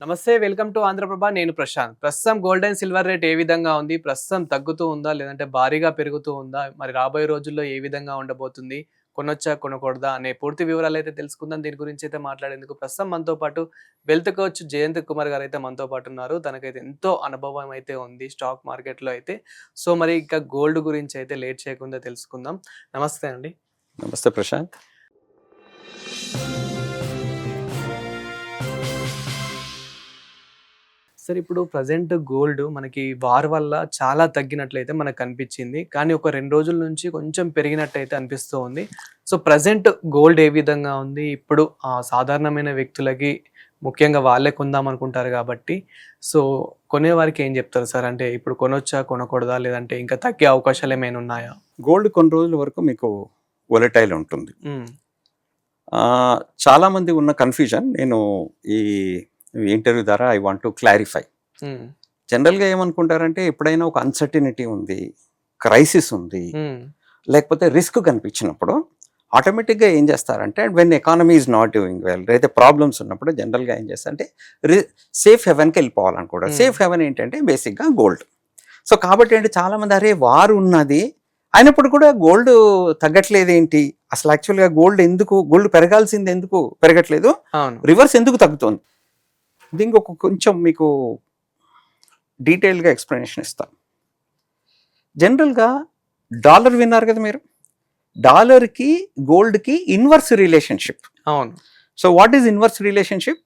నమస్తే welcome to Andhraprabha నేను ప్రశాంత్. ప్రస్తుతం గోల్డ్ అండ్ సిల్వర్ రేట్ ఏ విధంగా ఉంది? ప్రస్తుతం తగ్గుతూ ఉందా? లేదంటే భారీగా పెరుగుతూ ఉందా? మరి రాబోయే రోజుల్లో ఏ విధంగా ఉండబోతుంది? కొనొచ్చా? కొనకూడదా? అనే పూర్తి వివరాలైతే తెలుసుకుందాం. దీని గురించి అయితే మాట్లాడేందుకు ప్రస్తుతం మనతో పాటు వెల్త్ కోచ్ జయంత్ కుమార్ గారు అయితే మనతో పాటు ఉన్నారు. తనకైతే ఎంతో అనుభవం అయితే ఉంది స్టాక్ మార్కెట్‌లో అయితే. సో మరి ఇంకా గోల్డ్ గురించి అయితే లేట్ చేయకుండా తెలుసుకుందాం. నమస్తే అండి. నమస్తే ప్రశాంత్. సార్ ఇప్పుడు ప్రెజెంట్ గోల్డ్ మనకి వార్ వల్ల చాలా తగ్గినట్లయితే మనకు కనిపించింది. కానీ ఒక 2 రోజుల నుంచి కొంచెం పెరిగినట్టయితే అనిపిస్తూ ఉంది. సో ప్రెజెంట్ గోల్డ్ ఏ విధంగా ఉంది? ఇప్పుడు సాధారణమైన వ్యక్తులకి ముఖ్యంగా వాళ్ళే కొందాం అనుకుంటారు కాబట్టి సో కొనేవారికి ఏం చెప్తారు సార్? అంటే ఇప్పుడు కొనొచ్చా? కొనకూడదా? లేదంటే ఇంకా తగ్గే అవకాశాలు ఏమైనా ఉన్నాయా? గోల్డ్ కొన్ని రోజుల వరకు మీకు వొలటైల్ ఉంటుంది. హ్మ్. చాలా మంది ఉన్న కన్ఫ్యూజన్ నేను ఈ ఇంటర్వ్యూ ద్వారా ఐ వాంట్ టు క్లారిఫై. హ్మ్. జనరల్గా ఏమనుకుంటారంటే ఎప్పుడైనా ఒక అన్సర్టినిటీ ఉంది, క్రైసిస్ ఉంది, హ్మ్. లేకపోతే రిస్క్ కనిపించినప్పుడు ఆటోమేటిక్గా ఏం చేస్తారంటే when economy is not doing well, అయితే ప్రాబ్లమ్స్ ఉన్నప్పుడు జనరల్గా ఏం చేస్తారంటే సేఫ్ హెవెన్కి వెళ్ళిపోవాలనుకుంటారు. సేఫ్ హెవెన్ ఏంటంటే బేసిక్గా గోల్డ్. సో కాబట్టి ఏంటి చాలామంది అరే వారు ఉన్నది అయినప్పుడు కూడా గోల్డ్ తగ్గట్లేదు ఏంటి, అసలు యాక్చువల్గా గోల్డ్ ఎందుకు, గోల్డ్ పెరగాల్సింది ఎందుకు పెరగట్లేదు, రివర్స్ ఎందుకు తగ్గుతుంది, దీనికి ఒక కొంచెం మీకు డీటెయిల్గా ఎక్స్ప్లెనేషన్ ఇస్తాను. జనరల్గా డాలర్ విన్నారు కదా మీరు, డాలర్కి గోల్డ్కి ఇన్వర్స్ రిలేషన్షిప్. అవును. So what is inverse relationship?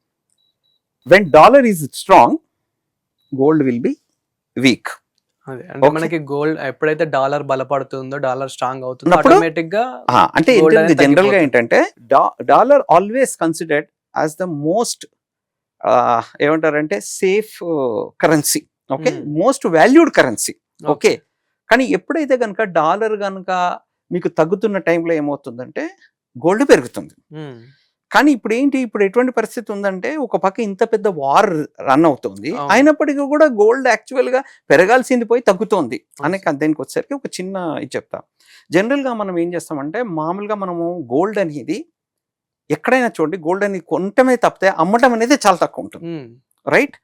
When dollar is strong gold will be week. అదే అంటే మనకి గోల్డ్ ఎప్పుడైతే డాలర్ బలపడుతుందో, డాలర్ స్ట్రాంగ్ అవుతుందో అప్పుడు ఆటోమేటిక్ గా అంటే జనరల్ గా ఏంటంటే dollar always considered as the most ఏమంటారంటే safe currency, okay, most valued currency, okay. కానీ ఎప్పుడైతే కనుక డాలర్ కనుక మీకు తగ్గుతున్న టైంలో ఏమవుతుందంటే గోల్డ్ పెరుగుతుంది. కానీ ఇప్పుడు ఏంటి, ఇప్పుడు ఎటువంటి పరిస్థితి ఉందంటే ఒక పక్క ఇంత పెద్ద వార్ రన్ అవుతుంది, అయినప్పటికీ కూడా గోల్డ్ యాక్చువల్గా పెరగాల్సింది పోయి తగ్గుతోంది అనే దానికి వచ్చేసరికి ఒక చిన్న ఇది చెప్తా. జనరల్గా మనం ఏం చేస్తామంటే మామూలుగా మనము గోల్డ్ అనేది ఎక్కడైనా చూడండి, గోల్డ్ అనేది కొనటమే తప్పితే అమ్మటం అనేది చాలా తక్కువ ఉంటుంది, రైట్?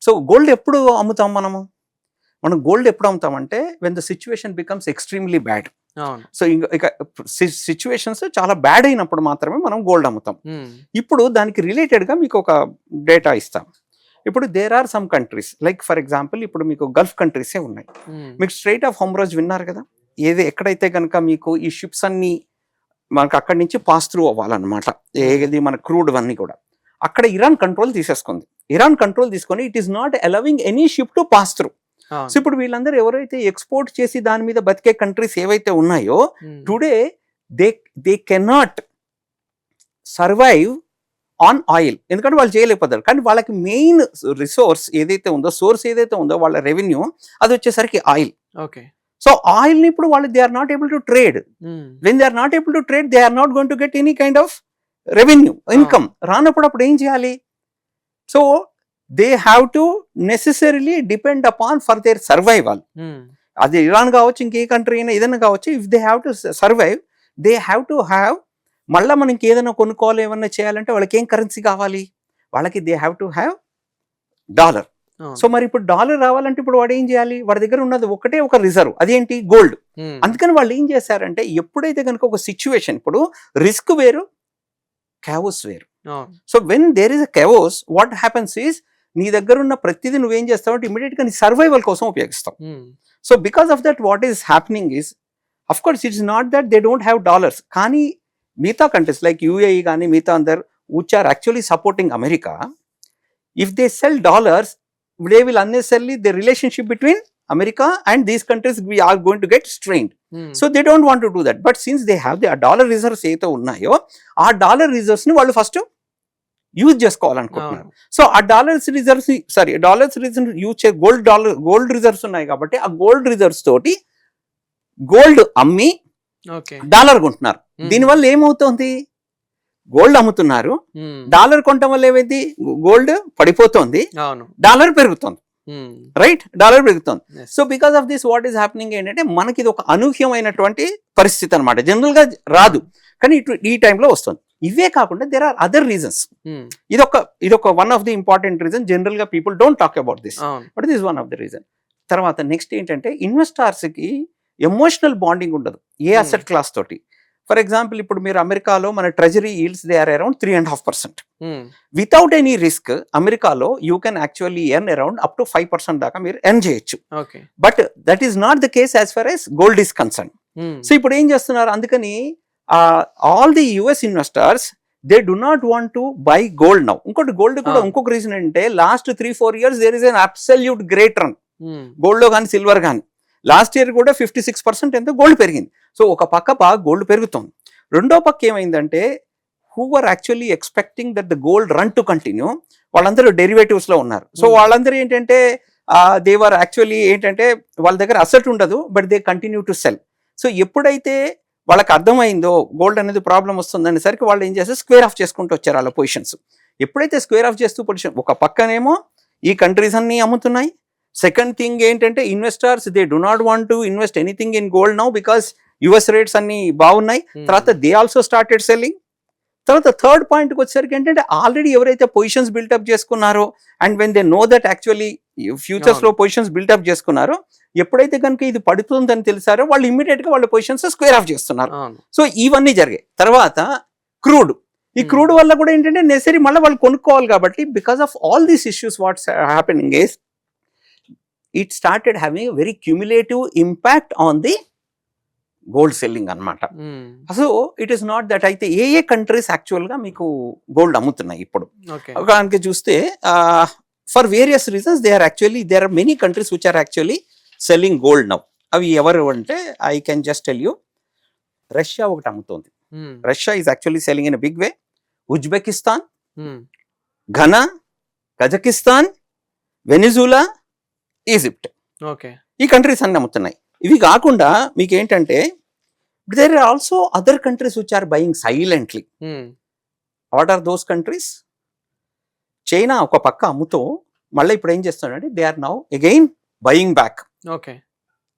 సో గోల్డ్ ఎప్పుడు అమ్ముతాం మనం గోల్డ్ ఎప్పుడు అమ్ముతామంటే when the situation becomes extremely bad. So ఇక సిచ్యువేషన్స్ చాలా బ్యాడ్ అయినప్పుడు మాత్రమే మనం గోల్డ్ అమ్ముతాం. ఇప్పుడు దానికి రిలేటెడ్గా మీకు ఒక డేటా ఇస్తాం. ఇప్పుడు there are some countries like for example ఇప్పుడు మీకు గల్ఫ్ కంట్రీసే ఉన్నాయి. మీకు స్ట్రైట్ ఆఫ్ హోమ్రోజ్ విన్నారు కదా, ఎక్కడైతే కనుక మీకు ఈ షిప్స్ అన్ని మనకు అక్కడి నుంచి పాస్ త్రూ అవ్వాలన్నమాట, ఏది మన క్రూడ్ అన్నీ కూడా అక్కడ ఇరాన్ కంట్రోల్ తీసేసుకుంది. ఇరాన్ కంట్రోల్ తీసుకొని it is not allowing any ship to pass through. So ఇప్పుడు వీళ్ళందరూ ఎవరైతే ఎక్స్పోర్ట్ చేసి దాని మీద బతికే కంట్రీస్ ఏవైతే ఉన్నాయో today they cannot survive on oil, ఎందుకంటే వాళ్ళు చేయలేకపోతారు. కానీ వాళ్ళకి మెయిన్ రిసోర్స్ ఏదైతే ఉందో, సోర్స్ ఏదైతే ఉందో వాళ్ళ రెవెన్యూ, అది వచ్చేసరికి ఆయిల్. ఓకే. సో ఆయిల్ని ఇప్పుడు వాళ్ళు they are not able to trade. When they are not able to trade they are not going to get any kind of revenue, income రానప్పుడు అప్పుడు ఏం చేయాలి? So they have to necessarily depend upon for their survival. అది Iran కావచ్చు, ఇంకే country అయినా ఏదైనా కావచ్చు, if they have to survive they have to have, మళ్ళీ మనకి ఏదైనా కొనుక్కోవాలి ఏమన్నా చేయాలంటే వాళ్ళకి ఏం కరెన్సీ కావాలి, వాళ్ళకి they have to have dollar. So మరి ఇప్పుడు డాలర్ రావాలంటే ఇప్పుడు వాడు ఏం చేయాలి, వాడి దగ్గర ఉన్నది ఒకటే ఒక రిజర్వ్, అదేంటి గోల్డ్. అందుకని వాళ్ళు ఏం చేశారంటే ఎప్పుడైతే కనుక ఒక సిచ్యువేషన్, ఇప్పుడు రిస్క్ వేరు క్యావోస్ వేరు. So when there is a chaos what happens is నీ దగ్గర ఉన్న ప్రతిదీ నువ్వేం చేస్తావు అంటే ఇమీడియట్ గా నీ సర్వైవల్ కోసం ఉపయోగిస్తావు. So because of that what is happening is of course it's not that they don't have dollars, కానీ మిగతా కంట్రీస్ లైక్ యూఏఈ కానీ మిగతా అందరు which are actually supporting America, if they sell dollars they will unnecessarily the relationship between America and these countries we are going to get strained. So they don't want to do that. But since they have the dollar reserves ఏతో ఉన్నాయో ఆ dollar reserves ని వాళ్ళు first use చేసుకోవాలనుకుంటున్నారు. So ఆ dollars reserves use చే gold reserves ఉన్నాయి కాబట్టి ఆ గోల్డ్ రిజర్వ్స్ తోటి గోల్డ్ అమ్మి డాలర్ కొంటున్నారు. దీనివల్ల ఏమవుతుంది, గోల్డ్ అమ్ముతున్నారు, డాలర్ కొనటం వల్ల ఏమైంది, గోల్డ్ పడిపోతుంది, డాలర్ పెరుగుతుంది, రైట్, డాలర్ పెరుగుతుంది. So because of this what is happening ఏంటంటే మనకి ఇది ఒక అనూహ్యమైనటువంటి పరిస్థితి అనమాట. జనరల్ గా రాదు కానీ ఈ టైంలో వస్తుంది. ఇవే కాకుండా దేర్ ఆర్ అదర్ రీజన్స్. ఇదొక one of the important reason. General గా people don't talk about this, but this one of the reason. తర్వాత నెక్స్ట్ ఏంటంటే ఇన్వెస్టార్స్ కి ఎమోషనల్ బాండింగ్ ఉండదు ఏ అసెట్ క్లాస్ తోటి. ఫర్ ఎగ్జాంపుల్ ఇప్పుడు మీరు అమెరికాలో మన treasury yields they are around 3.5%. Without any risk అమెరికాలో you can actually earn around up to 5% దాకా మీరు ఎర్న్ చేయొచ్చు. But that is not the case as far as gold is concern. So ఇప్పుడు ఏం చేస్తున్నారు, అందుకని all the US investors they do not want to buy gold now. ఇంకోటి gold కూడా ఇంకొక రీజన్ అంటే last 3-4 years there is an absolute great run gold లో కానీ సిల్వర్ కానీ. లాస్ట్ ఇయర్ కూడా 56% ఎంతో గోల్డ్ పెరిగింది. సో ఒక పక్క బాగా గోల్డ్ పెరుగుతుంది. రెండో పక్క ఏమైందంటే who are actually expecting that the gold run to continue వాళ్ళందరూ డెరివేటివ్స్ లో ఉన్నారు. సో వాళ్ళందరూ ఏంటంటే దేవర్ యాక్చువల్లీ ఏంటంటే వాళ్ళ దగ్గర అసెట్ ఉండదు, but they continue to cell. So ఎప్పుడైతే వాళ్ళకి అర్థమైందో గోల్డ్ అనేది ప్రాబ్లం వస్తుందనేసరికి వాళ్ళు ఏం చేస్తారు, స్క్వేర్ ఆఫ్ చేసుకుంటూ వచ్చారు వాళ్ళ పొజిషన్స్. ఎప్పుడైతే స్క్వేర్ ఆఫ్ చేస్తూ పొజిషన్ ఒక పక్కనేమో ఈ కంట్రీస్ అన్ని అమ్ముతున్నాయి. సెకండ్ థింగ్ ఏంటంటే investors they do not want to invest anything in gold now because US rates అన్ని బాగున్నాయి. తర్వాత దే ఆల్సో స్టార్టెడ్ సెల్లింగ్. తర్వాత థర్డ్ పాయింట్కి వచ్చేసరికి ఏంటంటే ఆల్రెడీ ఎవరైతే పొజిషన్స్ బిల్డప్ చేసుకున్నారో and when they know that actually futures లో పొజిషన్స్ బిల్డప్ చేసుకున్నారో ఎప్పుడైతే కనుక ఇది పడుతుందని తెలిసారో వాళ్ళు ఇమ్మీడియట్ గా వాళ్ళ పొజిషన్స్ స్క్వేర్ ఆఫ్ చేస్తున్నారు. సో ఇవన్నీ జరిగాయి. తర్వాత క్రూడ్, ఈ క్రూడ్ వల్ల కూడా ఏంటంటే నెసరీ మళ్ళీ వాళ్ళు కొనుక్కోవాలి కాబట్టి because of all these issues what's happening is it started having very cumulative impact on the gold selling అనమాట. So it is not that. అయితే ఏ కంట్రీస్ యాక్చువల్ గా మీకు గోల్డ్ అమ్ముతున్నాయి ఇప్పుడు దానికి చూస్తే for various reasons they are many countries which are actually selling gold now. అవి ఎవరు అంటే I can just tell you, Russia ఒకటి అమ్ముతోంది. Russia is actually selling in big way. Uzbekistan, Ghana, Kazakhstan, Venezuela, Egypt, ఈ countries అన్ని అమ్ముతున్నాయి. ఇవి కాకుండా మీకు ఏంటంటే there are also other countries which are buying silently. What are those countries? China ఒక పక్క అమ్ముతో మళ్ళీ ఇప్పుడు ఏం చేస్తున్నాడంటే they are now again buying back.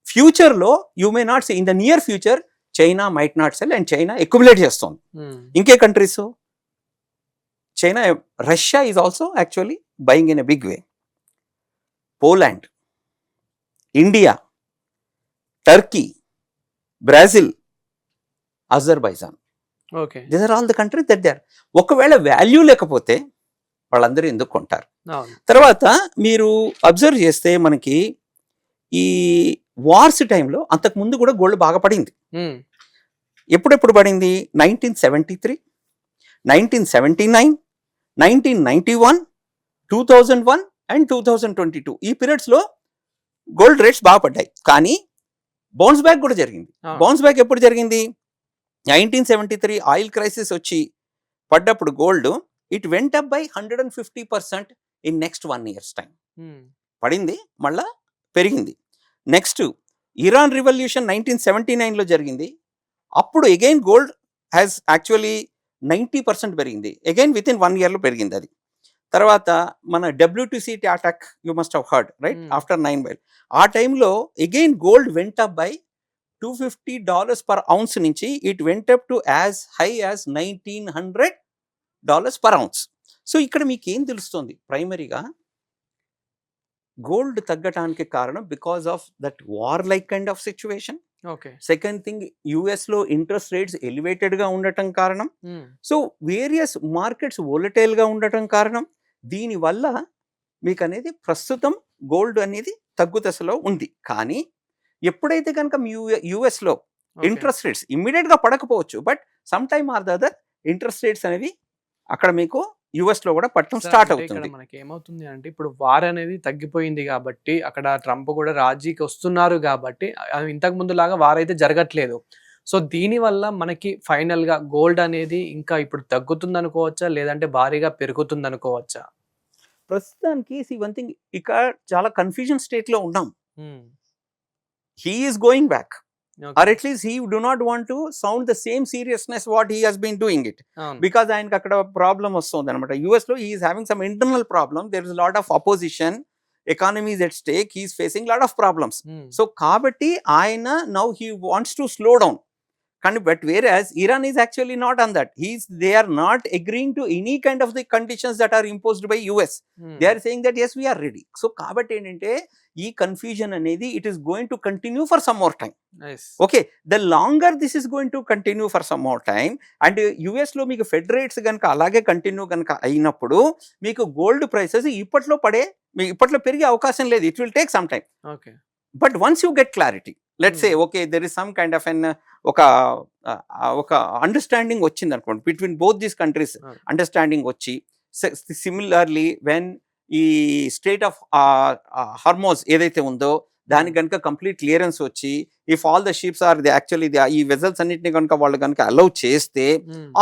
Future లో you may not see in the near future China might not sell and China accumulate చేస్తుంది. ఇంకే countries China, Russia is also actually buying in a big way. Poland, India, Turkey, Brazil, Azerbaijan, these are all the countries that they are. ఒకవేళ value లేకపోతే వాళ్ళందరూ ఎందుకు కొంటారు? తర్వాత మీరు observe చేస్తే మనకి ఈ వార్స్ టైంలో అంతకు ముందు కూడా గోల్డ్ బాగా పడింది. ఎప్పుడెప్పుడు పడింది? 1973, 1979, 1991, 2001 అండ్ 2022 ఈ పీరియడ్స్ లో గోల్డ్ రేట్స్ బాగా పడ్డాయి. కానీ బౌన్స్ బ్యాక్ కూడా జరిగింది. బౌన్స్ బ్యాక్ ఎప్పుడు జరిగింది? 1973 ఆయిల్ క్రైసిస్ వచ్చి పడ్డప్పుడు gold it went up by 150% in next 1 year's time. పడింది, మళ్ళా పెరిగింది. నెక్స్ట్ ఇరాన్ రివల్యూషన్ 1979 లో జరిగింది. అప్పుడు అగైన్ గోల్డ్ హ్యాస్ యాక్చువల్లీ 90% పెరిగింది. అగైన్ విత్ ఇన్ 1 year లో పెరిగింది అది. తర్వాత మన WTC attack you must have heard right after 9/11 ఆ టైంలో again gold went up by $250 per ounce నుంచి it went up to as high as $1,900 per ounce. So ఇక్కడ మీకు ఏం తెలుస్తుంది? ప్రైమరీగా గోల్డ్ తగ్గటానికి కారణం because of that war like kind of situation. Second thing US లో ఇంట్రెస్ట్ రేట్స్ ఎలివేటెడ్ గా ఉండటం కారణం. సో వేరియస్ మార్కెట్స్ వోలటైల్ గా ఉండటం కారణం. దీనివల్ల మీకు అనేది ప్రస్తుతం గోల్డ్ అనేది తగ్గుదశలో ఉంది. కానీ ఎప్పుడైతే కనుక యుఎస్ లో ఇంట్రెస్ట్ రేట్స్ ఇమ్మీడియట్ గా పడకపోవచ్చు, but some time or the other interest rates అనేవి అక్కడ మీకు యుఎస్ లో కూడా పట్టడం స్టార్ట్ అవుతుంది. మనకి ఏమవుతుంది అంటే ఇప్పుడు వార్ అనేది తగ్గిపోయింది కాబట్టి అక్కడ ట్రంప్ కూడా రాజీకి వస్తున్నారు కాబట్టి ఇంతకు ముందు లాగా వార్ అయితే జరగట్లేదు. సో దీని వల్ల మనకి ఫైనల్ గా గోల్డ్ అనేది ఇంకా ఇప్పుడు తగ్గుతుంది అనుకోవచ్చా, లేదంటే భారీగా పెరుగుతుంది అనుకోవచ్చా? ప్రస్తుతానికి వన్ థింగ్ ఇక చాలా కన్ఫ్యూజన్ స్టేట్ లో ఉన్నాం. He is going back, or at least he do not want to sound the same seriousness what he has been doing it, because ఆయనకి అక్కడ ప్రాబ్లం వస్తుంది అనమాట. యుఎస్ లో he is having some internal problem, there is a lot of opposition, economy is at stake, he is facing lot of problems. So కాబట్టి ఆయన now he wants to slow down. కానీ but whereas Iran is actually not on that. They are not agreeing to any kind of the conditions that are imposed by US. They are saying that yes, we are ready. So కాబట్టి ఏంటంటే ఈ confusion అనేది it is going to continue for some more time. Nice. Okay, the longer this is going to continue for some more time, and US లో మీకు fed rates కనుక అలాగే continue కనుక అయినప్పుడు మీకు గోల్డ్ ప్రైసెస్ ఇప్పట్లో పెరిగే అవకాశం లేదు. It will take some time. Okay. But once you get clarity, let's say okay there is some kind of an ఒక అండర్స్టాండింగ్ వచ్చింది అనుకోండి between both these countries, understanding వచ్చి సిమిలర్లీ వెన్ ఈ స్టేట్ ఆఫ్ హార్మోజ్ ఏదైతే ఉందో దానికి కనుక complete clearance వచ్చి if all the ships are actually ఈ వెజల్స్ అన్నింటినీ కనుక వాళ్ళు కనుక అలౌ చేస్తే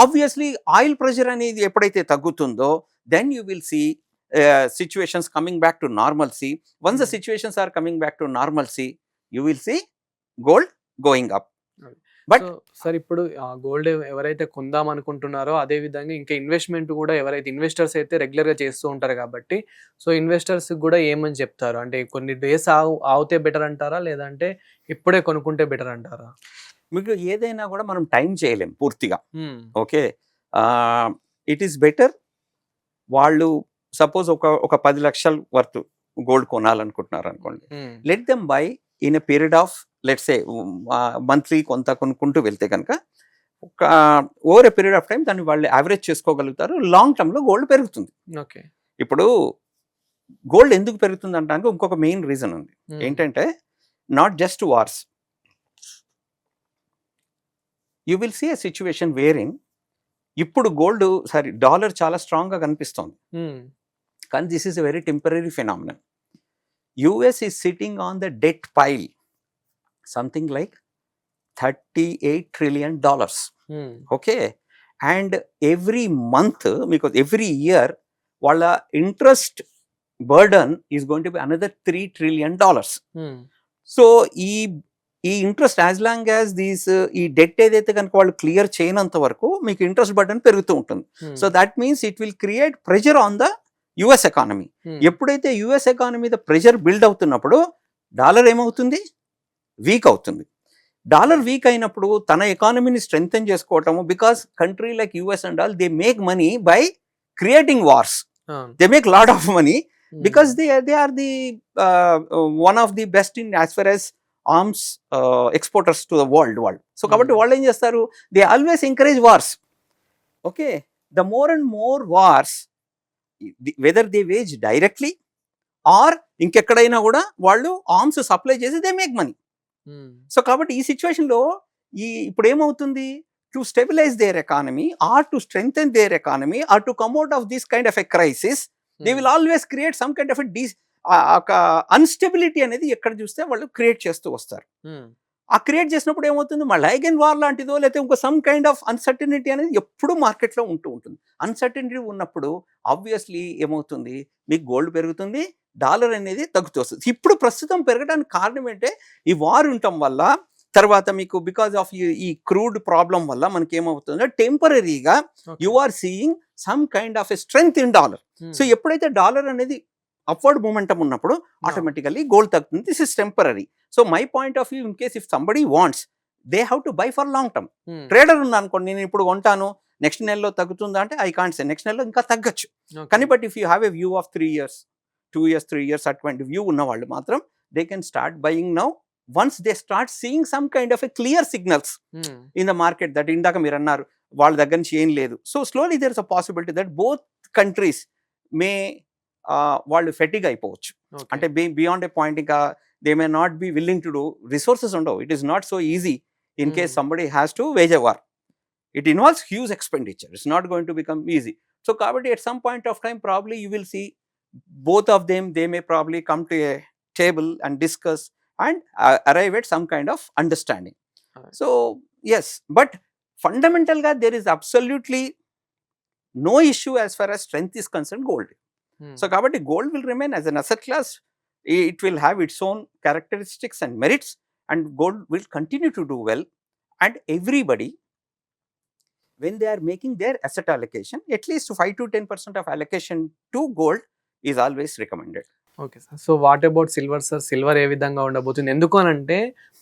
ఆబ్వియస్లీ ఆయిల్ ప్రెషర్ అనేది ఎప్పుడైతే తగ్గుతుందో then you will see situations coming back to normalcy. Once the situations are coming back to normalcy, you will see gold going up. But sir ఇప్పుడు గోల్డ్ ఎవరైతే కొందాం అనుకుంటున్నారో అదే విధంగా ఇంకా ఇన్వెస్ట్మెంట్ కూడా ఎవరైతే ఇన్వెస్టర్స్ అయితే రెగ్యులర్ గా చేస్తూ ఉంటారు కాబట్టి సో ఇన్వెస్టర్స్ కూడా ఏమని చెప్తారు అంటే కొన్ని డేస్ ఆగితే బెటర్ అంటారా లేదంటే ఇప్పుడే కొనుక్కుంటే బెటర్ అంటారా? మీకు ఏదైనా కూడా మనం టైం చేయలేం పూర్తిగా. ఓకే, ఇట్ ఈస్ బెటర్ వాళ్ళు సపోజ్ ఒక 10 లక్షల వర్త్ గోల్డ్ కొనాలనుకుంటున్నారు అనుకోండి, let them by in a period of let's say monthly కొంత కొనుక్కుంటూ వెళ్తే కనుక ఒక over a period of time దాన్ని వాళ్ళు యావరేజ్ చేసుకోగలుగుతారు. లాంగ్ టర్మ్లో గోల్డ్ పెరుగుతుంది. ఓకే, ఇప్పుడు గోల్డ్ ఎందుకు పెరుగుతుంది అంటానికి ఇంకొక మెయిన్ రీజన్ ఉంది. ఏంటంటే not just wars, you will see a situation varying ఇప్పుడు గోల్డ్ డాలర్ చాలా స్ట్రాంగ్ గా కనిపిస్తోంది కానీ this is a very temporary phenomenon. US is sitting on the debt pile something like $38 trillion. Okay, and every month మీకు every year వాళ్ళ interest burden is going to be another $3 trillion. So ఈ interest as long as ఈ debt ఏదైతే కనుక వాళ్ళు clear చేయనంత వరకు మీకు interest burden పెరుగుతూ ఉంటుంది. So that means it will create pressure on the US economy. ఎప్పుడైతే యుఎస్ ఎకానమీ మీద ప్రెషర్ బిల్డ్ అవుతున్నప్పుడు డాలర్ ఏమవుతుంది? వీక్ అవుతుంది. డాలర్ వీక్ అయినప్పుడు తన ఎకానమీని స్ట్రెంగ్తెన్ చేసుకోవటము, because country like US and all they make money by creating wars. They make lot of money because they are the one of the best in as far as arms exporters to the world. So కాబట్టి వాళ్ళు ఏం చేస్తారు? They always encourage wars. Okay, the more and more wars whether they wage directly or ఇంకెక్కడైనా కూడా వాళ్ళు arms supply చేసి they make money. So కాబట్టి ఈ సిచ్యువేషన్లో ఇప్పుడు ఏమవుతుంది? To stabilise their economy or to strengthen their economy or to come out of this kind of a crisis, they will always create some kind of ఒక unstability అనేది ఎక్కడ చూస్తే వాళ్ళు క్రియేట్ చేస్తూ వస్తారు. ఆ క్రియేట్ చేసినప్పుడు ఏమవుతుంది? మళ్ళీ అగైన్ వార్ లాంటిదో లేకపోతే ఇంకో సమ్ కైండ్ ఆఫ్ అన్సర్టనిటీ అనేది ఎప్పుడు మార్కెట్లో ఉంటూ ఉంటుంది. అన్సర్టనిటీ ఉన్నప్పుడు ఆబ్వియస్లీ ఏమవుతుంది? మీకు గోల్డ్ పెరుగుతుంది, డాలర్ అనేది తగ్గుతూ వస్తుంది. ఇప్పుడు ప్రస్తుతం పెరగడానికి కారణం ఏంటంటే ఈ వార్ ఉండటం వల్ల, తర్వాత మీకు బికాస్ ఆఫ్ ఈ క్రూడ్ ప్రాబ్లం వల్ల మనకి ఏమవుతుందో టెంపరీగా you are seeing some kind of a strength in dollar. So ఎప్పుడైతే డాలర్ అనేది upward momentum ఉన్నప్పుడు ఆటోమేటికల్లీ గోల్డ్ తగ్గుతుంది. This is temporary. So my point of view, in case if somebody wants, they have to buy for long term. Trader ఉంది అనుకోండి, నేను ఇప్పుడు కొంటాను next నెలలో తగ్గుతుందా అంటే ఐ కాంట్ సే, నెక్స్ట్ నెలలో ఇంకా తగ్గచ్చు. కానీ but if you have a view of 3 years 2 years 3 years అటువంటి వ్యూ ఉన్న వాళ్ళు మాత్రం they can start buying now once they start seeing some kind of a clear signals in the market that ఇందాక మీరు అన్నారు వాళ్ళ దగ్గర నుంచి ఏం లేదు. So slowly there is a possibility that both countries may వాళ్ళు ఫెటిగ్ అయిపోవచ్చు. అంటే బియాండ్ ఏ పాయింట్ ఇంకా they may not be willing to do, resources ఉండవు. It is not so easy in case somebody has to wage a war. It involves huge expenditure. It's not going to become easy. So కాబట్టి at some point of time probably you will see both of them, they may probably come to a table and discuss and arrive at some kind of understanding. So yes, but fundamentally there is absolutely no issue as far as strength is concerned gold. So kabatti gold will remain as an asset class. It will have its own characteristics and merits, and gold will continue to do well. And everybody, when they are making their asset allocation, at least 5 to 10% of allocation to gold is always recommended. Okay sir. So what about silver sir? Silver ఏ విధంగా ఉండబోతుంది? ఎందుకు అని అంటే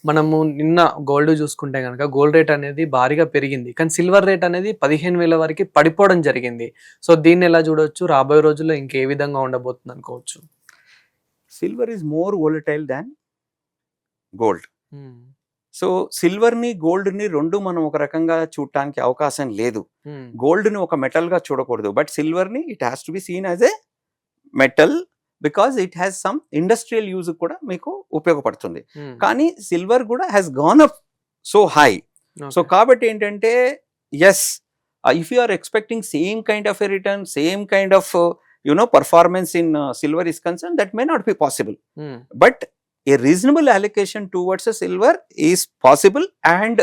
మనము నిన్న gold చూసుకుంటే కనుక గోల్డ్ రేట్ అనేది భారీగా పెరిగింది. కానీ సిల్వర్ రేట్ అనేది 15,000 వరకు పడిపోవడం జరిగింది. సో దీన్ని ఎలా చూడొచ్చు? రాబోయే రోజుల్లో ఇంకే విధంగా ఉండబోతుంది అనుకోవచ్చు? Silver is more volatile than gold. So సిల్వర్ని గోల్డ్ని రెండు మనం ఒక రకంగా చూడటానికి అవకాశం లేదు. గోల్డ్ని ఒక మెటల్గా చూడకూడదు, బట్ సిల్వర్ని it has to be seen as a metal because it has some industrial use కూడా మీకు ఉపయోగపడుతుంది. కానీ సిల్వర్ కూడా has gone up so high. So కాబట్టి ఏంటంటే yes, if you are expecting same kind of a return, same kind of performance in silver is concerned, that may not be possible. But a reasonable allocation towards a silver is possible, and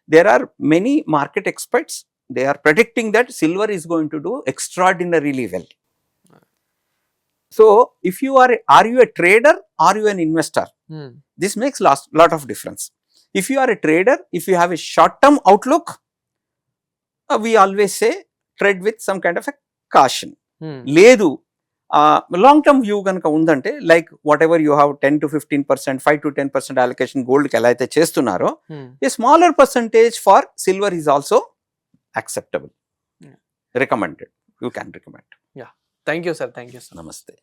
there are many market experts, they are predicting that silver is going to do extraordinarily well. So if you are you a trader, are you an investor? This makes lot of difference. If you are a trader, if you have a short term outlook, we always say trade with some kind of a caution. లేదు long term view కనుక ఉందంటే, like whatever you have 10 to 15%, 5 to 10% allocation గోల్డ్కి ఎలా అయితే చేస్తున్నారో, a smaller percentage for silver is also acceptable, recommended. You can recommend. Thank you sir. Thank you sir. నమస్తే.